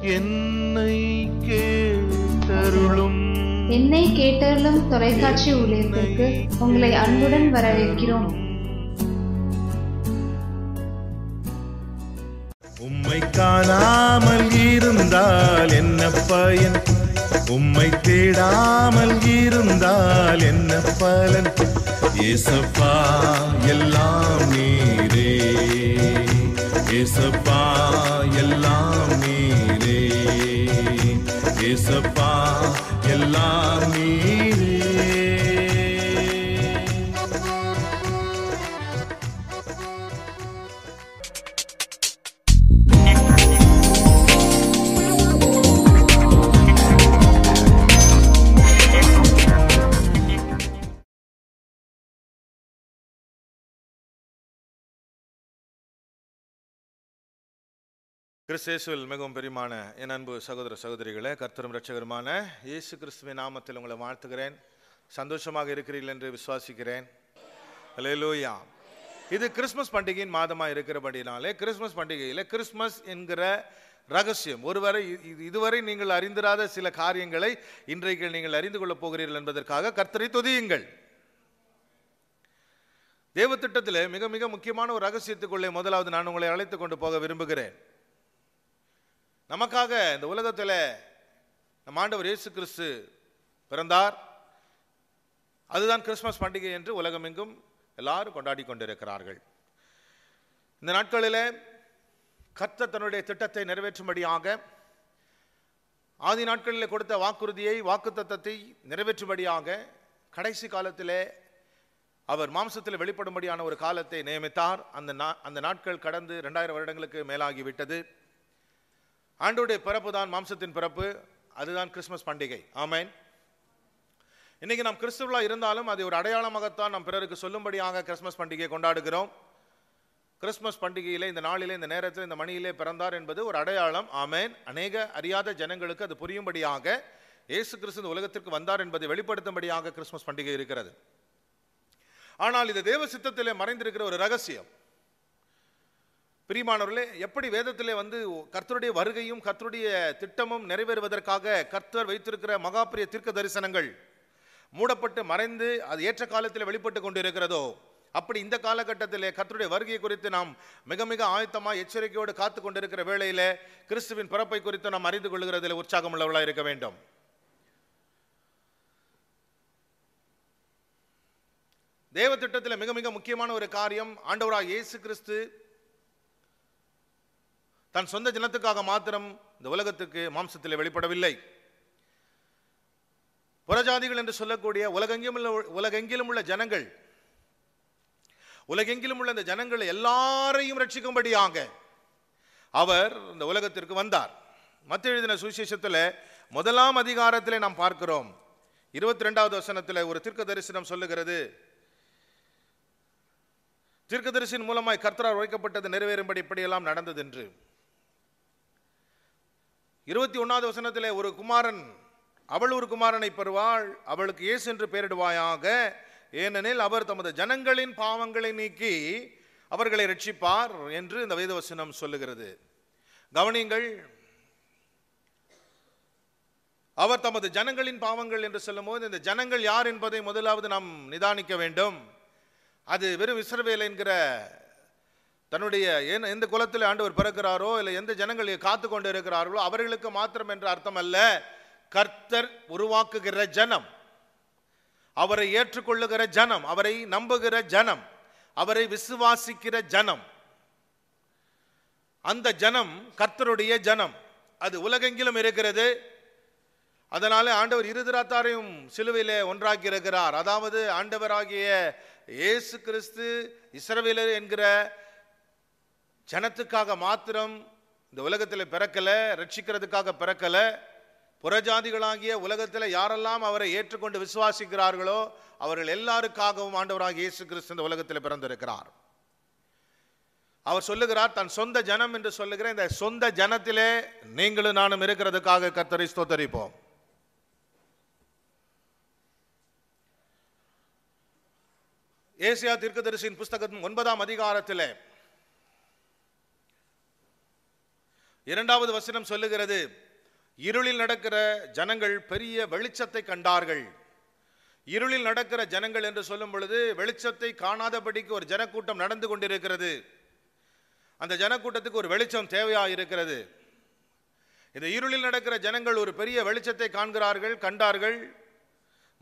என்னை கேட்டருளும். என்னை கேட்டருளும் தொலைக்காட்சி ஊழியத்திற்கு உங்களை அன்புடன் வரவேற்கிறோம். உம்மை காணாமல் இருந்தால் என்ன பயன்? உம்மை தேடாமல் இருந்தால் என்ன பலன்? ஏசப்பா எல்லாம் நீரே, ஏசப்பா எல்லாம் நீரே, ஏசப்பா எல்லாம் நீரே. கிறிஸ்தேசுவில் மிகவும் பெரியமான என் அன்பு சகோதர சகோதரிகளே, கர்த்தரும் இரட்சகருமான இயேசு கிறிஸ்துவின் நாமத்தில் உங்களை வாழ்த்துகிறேன். சந்தோஷமாக இருக்கிறீர்கள் என்று விசுவாசிக்கிறேன். அல்லேலூயா. இது கிறிஸ்மஸ் பண்டிகையின் மாதமாக இருக்கிறபடினாலே கிறிஸ்மஸ் பண்டிகையில் கிறிஸ்மஸ் என்கிற ரகசியம் இதுவரை நீங்கள் அறிந்திராத சில காரியங்களை இன்றைக்கு நீங்கள் அறிந்து கொள்ளப் போகிறீர்கள் என்பதற்காக கர்த்தரை துதியுங்கள். தேவ திட்டத்தில் மிக மிக முக்கியமான ஒரு ரகசியத்துக்குள்ளே முதலாவது நான் உங்களை அழைத்து கொண்டு போக விரும்புகிறேன். நமக்காக இந்த உலகத்தில் நம் ஆண்டவர் இயேசு கிறிஸ்து பிறந்தார். அதுதான் கிறிஸ்மஸ் பண்டிகை என்று உலகமெங்கும் எல்லாரும் கொண்டாடி கொண்டிருக்கிறார்கள். இந்த நாட்களில் கர்த்தர் தன்னுடைய திட்டத்தை நிறைவேற்றும்படியாக ஆதி நாட்களில் கொடுத்த வாக்குறுதியை வாக்குத்தத்தத்தை நிறைவேற்றும்படியாக கடைசி காலத்திலே அவர் மாம்சத்தில் வெளிப்படும்படியான ஒரு காலத்தை நியமித்தார். அந்த நாட்கள் கடந்து 2000 வருடங்களுக்கு மேலாகிவிட்டது. ஆண்டவருடைய பிறப்பு தான் மாம்சத்தின் பிறப்பு, அதுதான் கிறிஸ்மஸ் பண்டிகை. ஆமென். இன்னைக்கு நாம் கிறிஸ்துவர்களாக இருந்தாலும் அது ஒரு அடையாளமாகத்தான் நாம் பிறருக்கு சொல்லும்படியாக கிறிஸ்மஸ் பண்டிகையை கொண்டாடுகிறோம். கிறிஸ்மஸ் பண்டிகையிலே இந்த நாளிலே இந்த நேரத்தில் இந்த மணியிலே பிறந்தார் என்பது ஒரு அடையாளம். ஆமென். அநேக அறியாத ஜனங்களுக்கு அது புரியும்படியாக இயேசு கிறிஸ்து இந்த உலகத்திற்கு வந்தார் என்பதை வெளிப்படுத்தும்படியாக கிறிஸ்மஸ் பண்டிகை இருக்கிறது. ஆனால் இது தேவ சித்தத்திலே மறைந்திருக்கிற ஒரு ரகசியம். பிரியமானவர்களே, எப்படி வேதத்திலே கர்த்தருடைய வருகையும் கர்த்தருடைய திட்டமும் நிறைவேறுவதற்காக கர்த்தர் வைத்திருக்கிற மகாபிரிய தீர்க்க தரிசனங்கள் மூடப்பட்டு மறைந்து அது ஏற்ற காலத்தில் வெளிப்பட்டு கொண்டிருக்கிறதோ, அப்படி இந்த காலகட்டத்திலே கர்த்தருடைய வருகை குறித்து நாம் மிக மிக ஆயத்தமாக எச்சரிக்கையோடு காத்து கொண்டிருக்கிற வேளையிலே கிறிஸ்துவின் பிறப்பை குறித்து நாம் அறிந்து கொள்கிறதில் உற்சாகம் உள்ளவர்களாக இருக்க வேண்டும். தேவ திட்டத்தில் மிக மிக முக்கியமான ஒரு காரியம், ஆண்டவராகிய இயேசு கிறிஸ்து தன் சொந்த ஜனத்துக்காக மாத்திரம் இந்த உலகத்துக்கு மாம்சத்தில் வெளிப்படவில்லை. புறஜாதிகள் என்று சொல்லக்கூடிய உலகெங்கிலும் உள்ள ஜனங்கள், உலகெங்கிலும் உள்ள இந்த ஜனங்கள் எல்லாரையும் ரட்சிக்கும்படியாக அவர் இந்த உலகத்திற்கு வந்தார். மத்தேயு எழுதின சுவிசேஷத்தில் 1 அதிகாரத்திலே நாம் பார்க்கிறோம். 22வது வசனத்தில் ஒரு தீர்க்க தரிசனம் சொல்லுகிறது. தீர்க்கதரிசியின் மூலமாய் கர்த்தரால் உரைக்கப்பட்டது நிறைவேறும்படி இப்படியெல்லாம் நடந்தது என்று. 21வது வசனத்திலே ஒரு குமாரன், அவள் ஒரு குமாரனை பெறுவாள், அவளுக்கு இயேசு என்று பெயரிடுவாயாக, ஏனெனில் அவர் தமது ஜனங்களின் பாவங்களை நீக்கி அவர்களை ரட்சிப்பார் என்று இந்த வேதவசனம் சொல்லுகிறது. கவனியுங்கள், அவர் தமது ஜனங்களின் பாவங்கள் என்று சொல்லும் போது இந்த ஜனங்கள் யார் என்பதை முதலாவது நாம் நிதானிக்க வேண்டும். அது வெறும் இஸ்ரவேல் என்கிற தன்னுடைய எந்த குலத்தில் ஆண்டவர் பிறக்கிறாரோ இல்லை எந்த ஜனங்களை காத்து கொண்டு இருக்கிறார்களோ அவர்களுக்கு மாத்திரம் என்ற அர்த்தம் அல்ல. கர்த்தர் உருவாக்குகிற ஜனம், அவரை ஏற்றுக்கொள்ளுகிற ஜனம், அவரை நம்புகிற ஜனம், அவரை விசுவாசிக்கிற ஜனம், அந்த ஜனம் கர்த்தருடைய ஜனம். அது உலகெங்கிலும் இருக்கிறது. அதனால ஆண்டவர் இருதிராத்தாரையும் சிலுவையிலே ஒன்றாக்கி இருக்கிறார். அதாவது ஆண்டவராகிய இயேசு கிறிஸ்து இஸ்ரவேலர் என்கிற ஜனத்துக்காக மாத்திரம் இந்த உலகத்தில் பிறக்கல, ரட்சிக்கிறதுக்காக பிறக்கல. புறஜாதிகளாகிய உலகத்தில் யாரெல்லாம் அவரை ஏற்றுக்கொண்டு விசுவாசிக்கிறார்களோ அவர்கள் எல்லாருக்காகவும் ஆண்டவராகிய இயேசு கிறிஸ்து இந்த உலகத்தில் பிறந்திருக்கிறார். அவர் சொல்லுகிறார், தன் சொந்த ஜனம் என்று சொல்லுகிற இந்த சொந்த ஜனத்திலே நீங்களும் நானும் இருக்கிறதுக்காக கர்த்தரை ஸ்தோத்தரிப்போம். ஏசாயா தீர்க்கதரிசியின் புஸ்தகம் 9ஆம் அதிகாரத்திலே இரண்டாவது வசனம் சொல்லுகிறது, இருளில் நடக்கிற ஜனங்கள் பெரிய வெளிச்சத்தை கண்டார்கள். இருளில் நடக்கிற ஜனங்கள் என்று சொல்லும் பொழுது வெளிச்சத்தை காணாதபடிக்கு ஒரு ஜனக்கூட்டம் நடந்து கொண்டிருக்கிறது. அந்த ஜனக்கூட்டத்துக்கு ஒரு வெளிச்சம் தேவையா இருக்கிறது. இந்த இருளில் நடக்கிற ஜனங்கள் ஒரு பெரிய வெளிச்சத்தை கண்டார்கள்.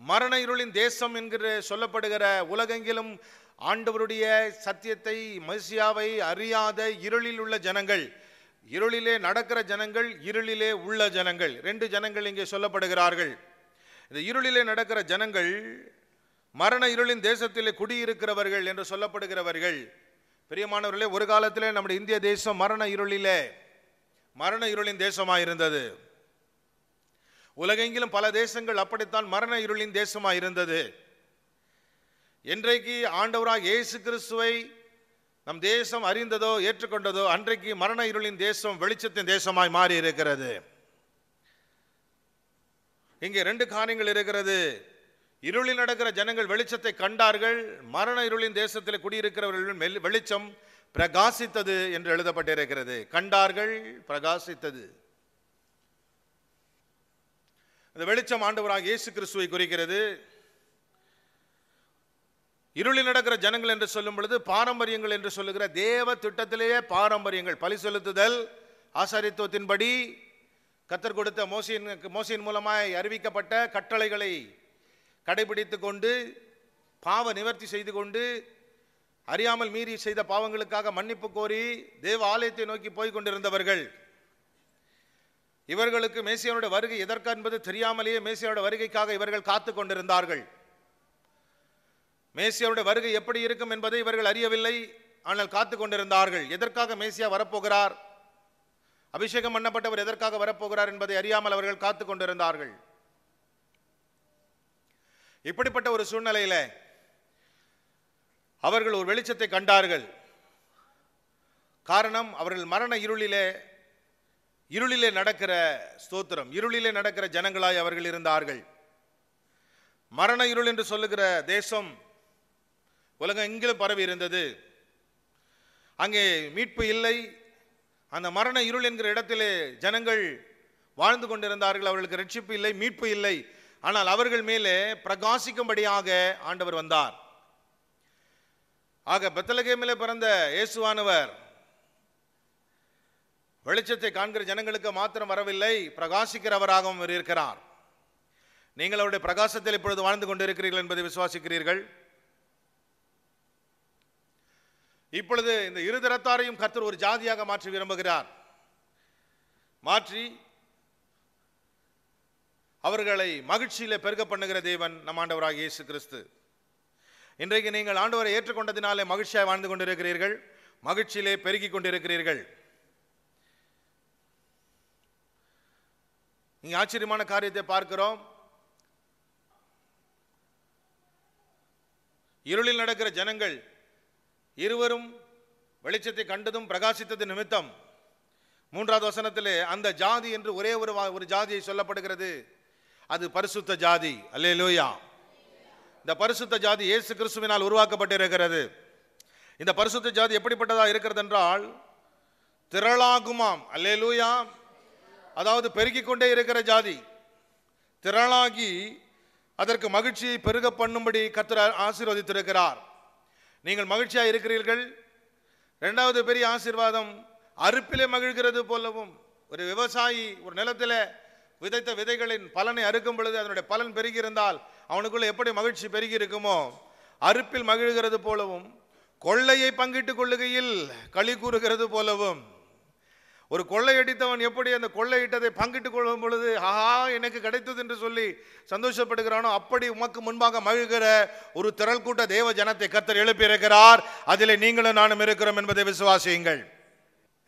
மரண இருளின் தேசம் என்கிற சொல்லப்படுகிற உலகெங்கிலும் ஆண்டவருடைய சத்தியத்தை மெசியாவை அறியாத இருளில் உள்ள ஜனங்கள், இருளிலே நடக்கிற ஜனங்கள், இருளிலே உள்ள ஜனங்கள், ரெண்டு ஜனங்கள் இங்கே சொல்லப்படுகிறார்கள். இந்த இருளிலே நடக்கிற ஜனங்கள் மரண இருளின் தேசத்திலே குடியிருக்கிறவர்கள் என்று சொல்லப்படுகிறவர்கள். பிரியமானவர்களே, ஒரு காலத்திலே நம்முடைய இந்திய தேசம் மரண இருளின் தேசமாயிருந்தது. உலகெங்கிலும் பல தேசங்கள் அப்படித்தான் மரண இருளின் தேசமாயிருந்தது. என்றைக்கு ஆண்டவராக இயேசு கிறிஸ்துவை நம் தேசம் அறிந்ததோ ஏற்றுக்கொண்டதோ அன்றைக்கு மரண இருளின் தேசம் வெளிச்சத்தின் தேசமாய் மாறி இருக்கிறது. இங்கே ரெண்டு காரியங்கள் இருக்கிறது. இருளில் நடக்கிற ஜனங்கள் வெளிச்சத்தை கண்டார்கள். மரண இருளின் தேசத்தில் குடியிருக்கிறவர்கள் வெளிச்சம் பிரகாசித்தது என்று எழுதப்பட்டிருக்கிறது. கண்டார்கள், பிரகாசித்தது. இந்த வெளிச்சம் ஆண்டவராக இயேசு கிறிஸ்துவை குறிக்கிறது. இருளில் நடக்கிற ஜனங்கள் என்று சொல்லும் பொழுது பாரம்பரியங்கள் என்று சொல்லுகிற தேவ திட்டத்திலேயே பாரம்பரியங்கள், பலி செலுத்துதல், ஆசாரித்துவத்தின்படி கர்த்தர் கொடுத்த மோசையின் மூலமாய் அறிவிக்கப்பட்ட கட்டளைகளை கடைபிடித்து கொண்டு பாவ நிவர்த்தி செய்து கொண்டு அறியாமல் மீறி செய்த பாவங்களுக்காக மன்னிப்பு கோரி தேவ ஆலயத்தை நோக்கி போய் கொண்டிருந்தவர்கள். இவர்களுக்கு மேசியாவுடைய வருகை எதற்கு என்பது தெரியாமலேயே மேசியாவுடைய வருகைக்காக இவர்கள் காத்து கொண்டிருந்தார்கள். மேசியாவுடைய வருகை எப்படி இருக்கும் என்பதை இவர்கள் அறியவில்லை. ஆனால் காத்து கொண்டிருந்தார்கள். எதற்காக மேசியா வரப்போகிறார், அபிஷேகம் பண்ணப்பட்டவர் எதற்காக வரப்போகிறார் என்பதை அறியாமல் அவர்கள் காத்து கொண்டிருந்தார்கள். இப்படிப்பட்ட ஒரு சூழ்நிலையில அவர்கள் ஒரு வெளிச்சத்தை கண்டார்கள். காரணம், அவர்கள் மரண இருளிலே நடக்கிற ஸ்தோத்திரம், இருளிலே நடக்கிற ஜனங்களாய் அவர்கள் இருந்தார்கள். மரண இருள் என்று சொல்லுகிற தேசம் உலகம் எங்கிலும் பரவி இருந்தது. அங்கே மீட்பு இல்லை. அந்த மரண இருள் என்கிற இடத்திலே ஜனங்கள் வாழ்ந்து கொண்டிருந்தார்கள். அவர்களுக்கு ரட்சிப்பு இல்லை, மீட்பு இல்லை. ஆனால் அவர்கள் மேலே பிரகாசிக்கும்படியாக ஆண்டவர் வந்தார். ஆக பெத்லகேமிலே பிறந்த இயேசுவானவர் வெளிச்சத்தை காண்கிற ஜனங்களுக்கு மாத்திரம் வரவில்லை, பிரகாசிக்கிறவராகவும் இருக்கிறார். நீங்கள் அவருடைய பிரகாசத்தில் இப்பொழுது வாழ்ந்து கொண்டிருக்கிறீர்கள் என்பதை விசுவாசிக்கிறீர்கள். இப்பொழுது இந்த இருதரத்தாரையும் கர்த்தர் ஒரு ஜாதியாக மாற்றி விரும்புகிறார். மாற்றி அவர்களை மகிழ்ச்சியிலே பெருக பண்ணுகிற தேவன் நம் ஆண்டவராகிய இயேசு கிறிஸ்து. இன்றைக்கு நீங்கள் ஆண்டவரை ஏற்றுக்கொண்டதினாலே மகிழ்ச்சியாய் வாழ்ந்து கொண்டிருக்கிறீர்கள், மகிழ்ச்சியிலே பெருகி கொண்டிருக்கிறீர்கள். இங்கே ஆச்சரியமான காரியத்தை பார்க்கிறோம். இருளில் நடக்கிற ஜனங்கள் இருவரும் வெளிச்சத்தை கண்டதும் பிரகாசித்தது நிமித்தம் 3வது வசனத்திலே அந்த ஜாதி என்று ஒரே ஒரு ஜாதியை சொல்லப்படுகிறது. அது பரிசுத்த ஜாதி. அல்லேலூயா. இந்த பரிசுத்த ஜாதி இயேசு கிறிஸ்துவினால் உருவாக்கப்பட்டிருக்கிறது. இந்த பரிசுத்த ஜாதி எப்படிப்பட்டதா இருக்கிறது என்றால் திரளாகுமாம். அல்லேலூயா. அதாவது பெருகிக் கொண்டே இருக்கிற ஜாதி, திரளாகி அதற்கு மகிழ்ச்சியை பெருக பண்ணும்படி கர்த்தர் ஆசீர்வதித்திருக்கிறார். நீங்கள் மகிழ்ச்சியாக இருக்கிறீர்கள். 2வது பெரிய ஆசீர்வாதம், அறுப்பிலே மகிழ்கிறது போலவும். ஒரு விவசாயி ஒரு நிலத்தில் விதைத்த விதைகளின் பலனை அறுக்கும் பொழுது அதனுடைய பலன் பெருகி இருந்தால் அவனுக்குள்ள எப்படி மகிழ்ச்சி பெருகி இருக்குமோ, அறுப்பில் மகிழ்கிறது போலவும், கொள்ளையை பங்கிட்டுக் கொள்ளுகையில் களி கூறுகிறது போலவும். ஒரு கொள்ளையடித்தவன் எப்படி அந்த கொள்ளையிட்டதை பங்கிட்டுக் கொள்ளும் பொழுது ஆஹா எனக்கு கிடைத்தது என்று சொல்லி சந்தோஷப்படுகிறானோ, அப்படி உமக்கு முன்பாக மகிழ்கிற ஒரு திரள் கூட்ட தேவ ஜனத்தை கர்த்தர் எழுப்பியிருக்கிறார். அதிலே நீங்களும் நானும் இருக்கிறோம் என்பதை விசுவாசியுங்கள்.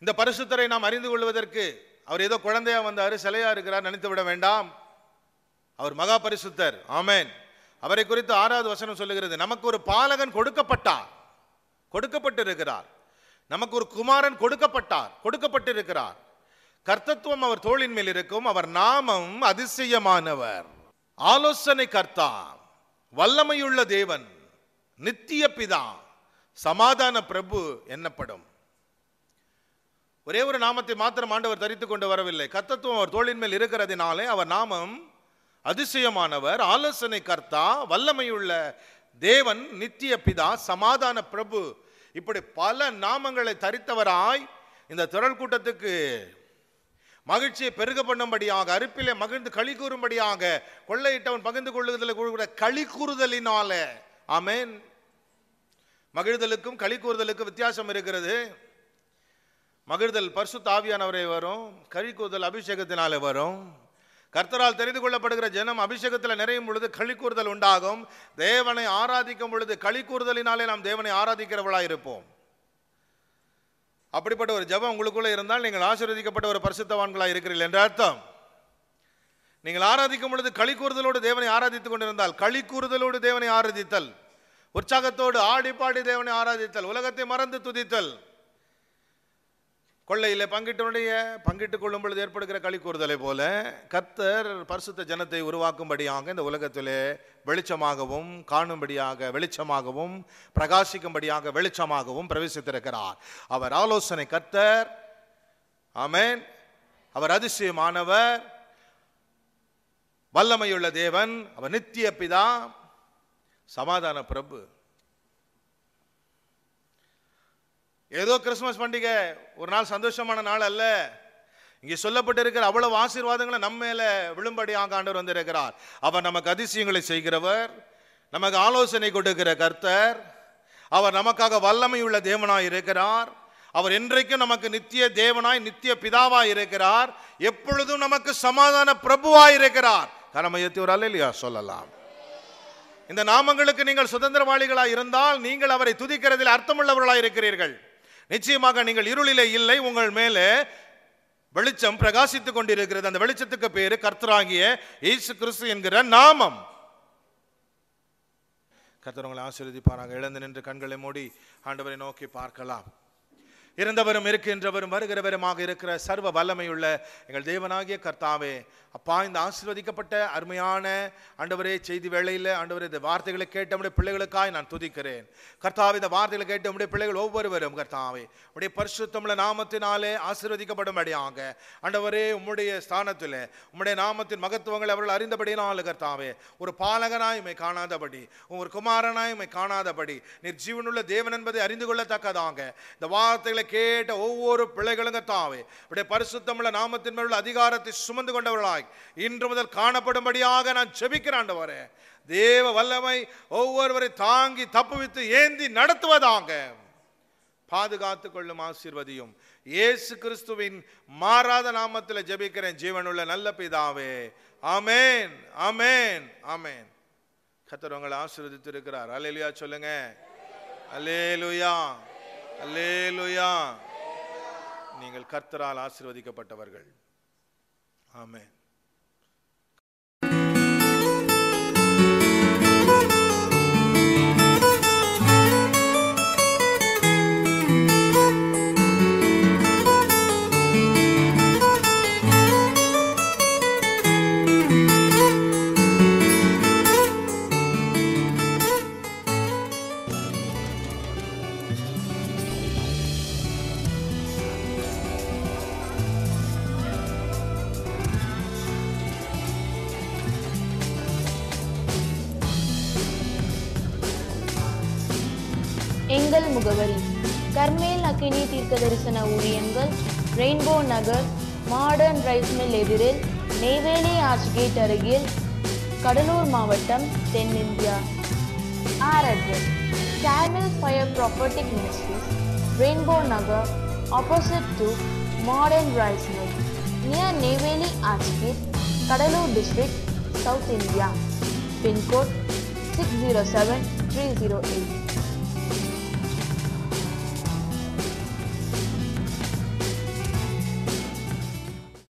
இந்த பரிசுத்தரை நாம் அறிந்து கொள்வதற்கு அவர் ஏதோ குழந்தையா வந்தாரு, சிலையா இருக்கிறார் நினைத்து விட வேண்டாம். அவர் மகா பரிசுத்தர். ஆமென். அவரை குறித்து 6வது வசனம் சொல்லுகிறது, நமக்கு ஒரு பாலகன் கொடுக்கப்பட்டிருக்கிறார். நமக்கு ஒரு குமாரன் கொடுக்கப்பட்டிருக்கிறார். கர்த்தத்துவம் அவர் தோளின் மேல் இருக்கும். அவர் நாமம் அதிசயமானவர், ஆலோசனை கர்த்தா, வல்லமையுள்ள தேவன், நித்திய பிதா, சமாதான பிரபு என்னப்படும். ஒரே ஒரு நாமத்தை மாத்திரம் ஆண்டவர் தரித்துக் கொண்டு வரவில்லை. கர்த்தத்துவம் அவர் தோளின் மேல் இருக்கிறதினாலே அவர் நாமம் அதிசயமானவர், ஆலோசனை கர்த்தா, வல்லமையுள்ள தேவன், நித்திய பிதா, சமாதான பிரபு, இப்படி பல நாமங்களை தரித்தவராய் இந்த திரள் கூட்டத்துக்கு மகிழ்ச்சியை பெருக பண்ணும்படியாக, அறுப்பிலே மகிழ்ந்து களி கூறும்படியாக, கொள்ளையிட்டவன் பகிர்ந்து கொள்ளுதல் கூட களி கூறுதலினால. ஆமென். மகிழ்தலுக்கும் களி கூறுதலுக்கும் வித்தியாசம் இருக்கிறது. மகிழ்தல் பரிசுத்த ஆவியானவரே வரும், களி கூறுதல் அபிஷேகத்தினாலே வரும். கர்த்தரால் தெரிந்து கொள்ளப்படுகிற ஜனம் அபிஷேகத்தில் நிறையும் பொழுது களி கூறுதல் உண்டாகும். தேவனை ஆராதிக்கும் பொழுது களி கூறுதலினாலே நாம் தேவனை ஆராதிக்கிறவர்களாக இருப்போம். அப்படிப்பட்ட ஒரு ஜெபம் உங்களுக்குள்ள இருந்தால் நீங்கள் ஆசீர்வதிக்கப்பட்ட ஒரு பரிசுத்தவான்களாக இருக்கிறீர்கள் என்ற அர்த்தம். நீங்கள் ஆராதிக்கும் பொழுது களி கூறுதலோடு தேவனை ஆராதித்துக் கொண்டிருந்தால், களி கூறுதலோடு தேவனை ஆராதித்தல், உற்சாகத்தோடு ஆடி பாடி தேவனை ஆராதித்தல், உலகத்தை மறந்து துதித்தல், கொள்ளையிலே பங்கிட்டுக் கொள்ளும் பொழுது ஏற்படுகிற களி கூறுதலை போல கர்த்தர் பரிசுத்த ஜனத்தை உருவாக்கும்படியாக இந்த உலகத்திலே வெளிச்சமாகவும் காணும்படியாக வெளிச்சமாகவும் பிரகாசிக்கும்படியாக வெளிச்சமாகவும் பிரவேசித்திருக்கிறார். அவர் ஆலோசனை கர்த்தர். ஆமென். அவர் அதிசயமானவர், வல்லமையுள்ள தேவன், அவர் நித்திய பிதா, சமாதான பிரபு. ஏதோ கிறிஸ்துமஸ் பண்டிகை ஒரு நாள் சந்தோஷமான நாள் அல்ல. இங்கே சொல்லப்பட்டிருக்கிற அவ்வளவு ஆசீர்வாதங்களை நம்ம மேல விழும்படியாக ஆண்டவர் வந்திருக்கிறார். அவர் நமக்கு அதிசயங்களை செய்கிறவர், நமக்கு ஆலோசனை கொடுக்கிற கர்த்தர், அவர் நமக்காக வல்லமையுள்ள தேவனாய் இருக்கிறார். அவர் என்றைக்கும் நமக்கு நித்திய தேவனாய் நித்திய பிதாவாய் இருக்கிறார். எப்பொழுதும் நமக்கு சமாதான பிரபுவாய் இருக்கிறார். கரமையத்தி ஒரு அல்லேலூயா சொல்லலாம். இந்த நாமங்களுக்கு நீங்கள் சுதந்திரவாளிகளாய் இருந்தால் நீங்கள் அவரை துதிக்கிறதில் அர்த்தமுள்ளவர்களாய் இருக்கிறீர்கள். நிச்சயமாக நீங்கள் இருளிலே இல்லை, உங்கள் மேலே வெளிச்சம் பிரகாசித்துக் கொண்டிருக்கிறது. அந்த வெளிச்சத்துக்கு பேரு கர்த்தராகிய இயேசு கிறிஸ்து என்கிற நாமம். கர்த்தர் உங்களை ஆசீர்வதிப்பாராக. எழுந்து நின்று கண்களை மூடி ஆண்டவரை நோக்கி பார்க்கலாம். இருந்தவரும் இருக்கின்றவரும் வருகிறவருமாக இருக்கிற சர்வ வல்லமையுள்ள எங்கள் தேவனாகிய கர்த்தாவே, அப்பா, இந்த ஆசீர்வதிக்கப்பட்ட அருமையான ஆண்டவரே செய்தி வேளையில் ஆண்டவரே இந்த வார்த்தைகளை கேட்ட உடைய பிள்ளைகளுக்காய் நான் துதிக்கிறேன். கர்த்தாவே, இந்த வார்த்தைகளை கேட்ட உடைய பிள்ளைகள் ஒவ்வொருவரும் கர்த்தாவே உடைய பரிசுத்தமுள்ள நாமத்தினாலே ஆசீர்வதிக்கப்படும்படியாக ஆண்டவரே உம்முடைய ஸ்தானத்தில் உம்முடைய நாமத்தின் மகத்துவங்களை அவர்கள் அறிந்தபடினால கர்த்தாவே, ஒரு பாலகனாய் உம்மை காணாதபடி, ஒரு குமாரனாய் உம்மை காணாதபடி, நீர் ஜீவனுள்ள தேவன் என்பதை அறிந்து கொள்ளத்தக்கதாக இந்த வார்த்தைகளை கேட்ட ஒவ்வொரு பிள்ளைகளும் கர்த்தாவே உடைய பரிசுத்தமுள்ள நாமத்தின் மேல் உள்ள அதிகாரத்தை சுமந்து கொண்டவர்களாய் இன்று முதல் காணப்படும்படியாக நான் ஜெபிக்கிறேன். ஆண்டவரே, தேவ வல்லமை ஒவ்வொருவரை தாங்கி தப்புவித்து ஏந்தி நடத்துவதாக பாதுகாத்துக் கொள்ளும் ஆசீர்வதியும். இயேசு கிறிஸ்துவின் மாறாத நாமத்தில் ஜெபிக்கிறேன் ஜீவனுள்ள நல்ல பிதாவே. ஆமென், ஆமென், ஆமென். கர்த்தர் உங்களை ஆசீர்வதித்து இருக்கிறார். அல்லேலூயா சொல்லுங்க. அல்லேலூயா, அல்லேலூயா. நீங்கள் கர்த்தரால் ஆசீர்வதிக்கப்பட்டவர்கள். ஆமென். எங்கள் முகவரி: கர்மேல் அக்கினி தீர்க்க தரிசன ஊழியங்கள், ரெயின்போ நகர், மாடர்ன் ரைஸ் மில் எதிரில், நெய்வேலி ஆர்ச்கேட் அருகில், கடலூர் மாவட்டம், தென்னிந்தியா. Our address: Camel Fire Prophetic Ministries, Rainbow Nagar, opposite to Modern Rice Mill, near Neyveli Archgate, Kadalur District, South India. Pin code 607308.